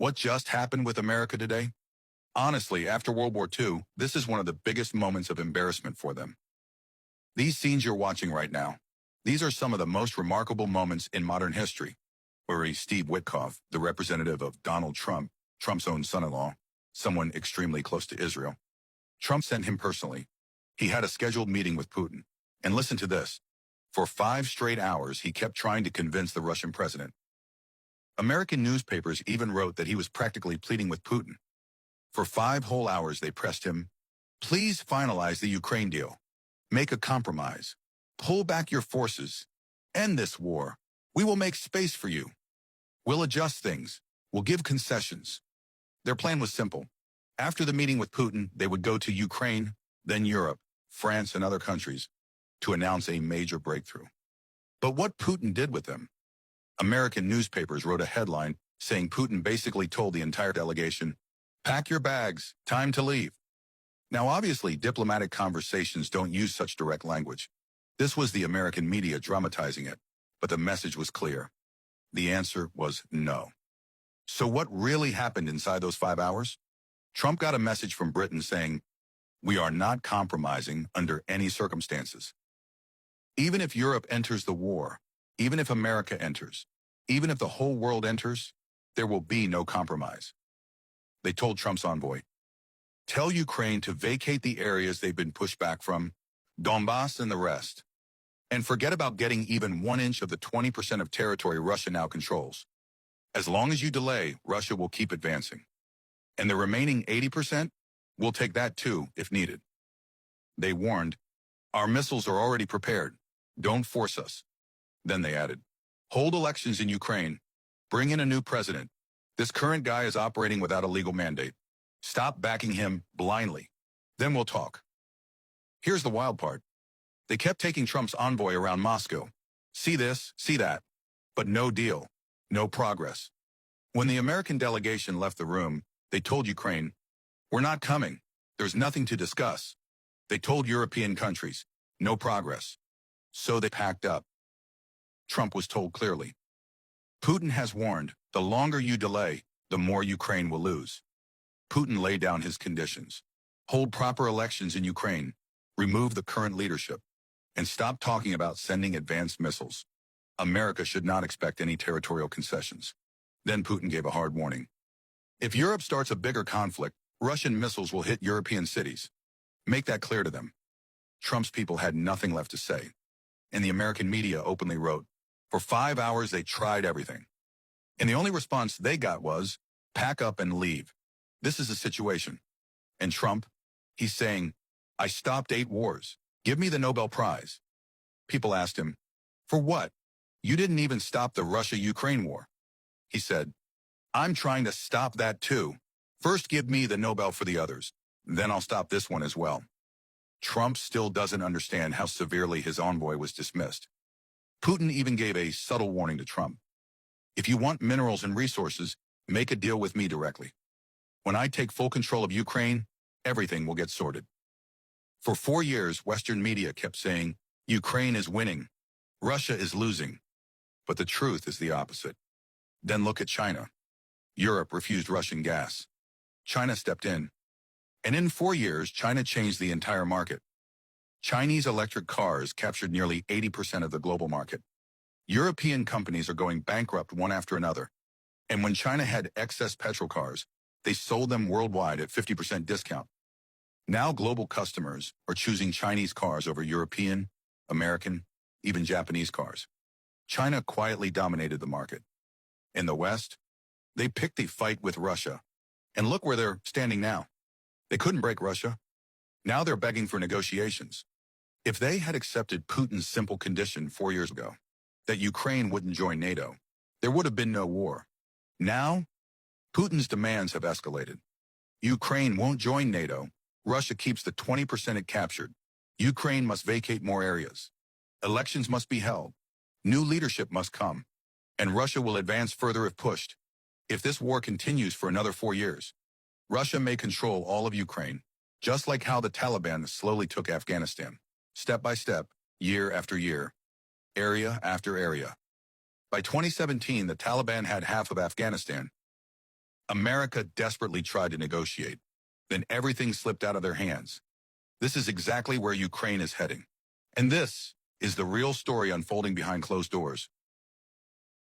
What just happened with America today? Honestly, after World War II, this is one of the biggest moments of embarrassment for them. These scenes you're watching right now, these are some of the most remarkable moments in modern history, where Steve Witkoff, the representative of Donald Trump, Trump's own son-in-law, someone extremely close to Israel, Trump sent him personally. He had a scheduled meeting with Putin. And listen to this. For 5 straight hours, he kept trying to convince the Russian president. American newspapers even wrote that he was practically pleading with Putin. For 5 whole hours, they pressed him, "Please finalize the Ukraine deal. Make a compromise. Pull back your forces. End this war. We will make space for you. We'll adjust things. We'll give concessions." Their plan was simple. After the meeting with Putin, they would go to Ukraine, then Europe, France, and other countries to announce a major breakthrough. But what Putin did with them? American newspapers wrote a headline saying Putin basically told the entire delegation, "Pack your bags, time to leave." Now, obviously, diplomatic conversations don't use such direct language. This was the American media dramatizing it, but the message was clear. The answer was no. So what really happened inside those 5 hours? Trump got a message from Britain saying, "We are not compromising under any circumstances. Even if Europe enters the war, even if America enters, even if the whole world enters, there will be no compromise." They told Trump's envoy, "Tell Ukraine to vacate the areas they've been pushed back from, Donbass and the rest. And forget about getting even 1 inch of the 20% of territory Russia now controls. As long as you delay, Russia will keep advancing. And the remaining 80%, we'll take that too, if needed." They warned, "Our missiles are already prepared. Don't force us." Then they added, "Hold elections in Ukraine. Bring in a new president. This current guy is operating without a legal mandate. Stop backing him blindly. Then we'll talk." Here's the wild part. They kept taking Trump's envoy around Moscow. See this, see that. But no deal. No progress. When the American delegation left the room, they told Ukraine, "We're not coming. There's nothing to discuss." They told European countries, "No progress." So they packed up. Trump was told clearly, "Putin has warned, the longer you delay, the more Ukraine will lose." Putin laid down his conditions. Hold proper elections in Ukraine, remove the current leadership, and stop talking about sending advanced missiles. America should not expect any territorial concessions. Then Putin gave a hard warning. If Europe starts a bigger conflict, Russian missiles will hit European cities. Make that clear to them. Trump's people had nothing left to say. And the American media openly wrote, for 5 hours they tried everything. And the only response they got was, pack up and leave. This is the situation. And Trump, he's saying, I stopped 8 wars. Give me the Nobel Prize. People asked him, for what? You didn't even stop the Russia-Ukraine war. He said, I'm trying to stop that too. First give me the Nobel for the others. Then I'll stop this one as well. Trump still doesn't understand how severely his envoy was dismissed. Putin even gave a subtle warning to Trump. If you want minerals and resources, make a deal with me directly. When I take full control of Ukraine, everything will get sorted. For 4 years, Western media kept saying, Ukraine is winning, Russia is losing. But the truth is the opposite. Then look at China. Europe refused Russian gas. China stepped in. And in 4 years, China changed the entire market. Chinese electric cars captured nearly 80% of the global market. European companies are going bankrupt one after another. And when China had excess petrol cars, they sold them worldwide at 50% discount. Now global customers are choosing Chinese cars over European, American, even Japanese cars. China quietly dominated the market. In the West, they picked a fight with Russia. And look where they're standing now. They couldn't break Russia. Now they're begging for negotiations. If they had accepted Putin's simple condition 4 years ago, that Ukraine wouldn't join NATO, there would have been no war. Now, Putin's demands have escalated. Ukraine won't join NATO. Russia keeps the 20% it captured. Ukraine must vacate more areas. Elections must be held. New leadership must come. And Russia will advance further if pushed. If this war continues for another 4 years, Russia may control all of Ukraine, just like how the Taliban slowly took Afghanistan, step by step, year after year, area after area. By 2017, the Taliban had half of Afghanistan. America desperately tried to negotiate. Then everything slipped out of their hands. This is exactly where Ukraine is heading. And this is the real story unfolding behind closed doors.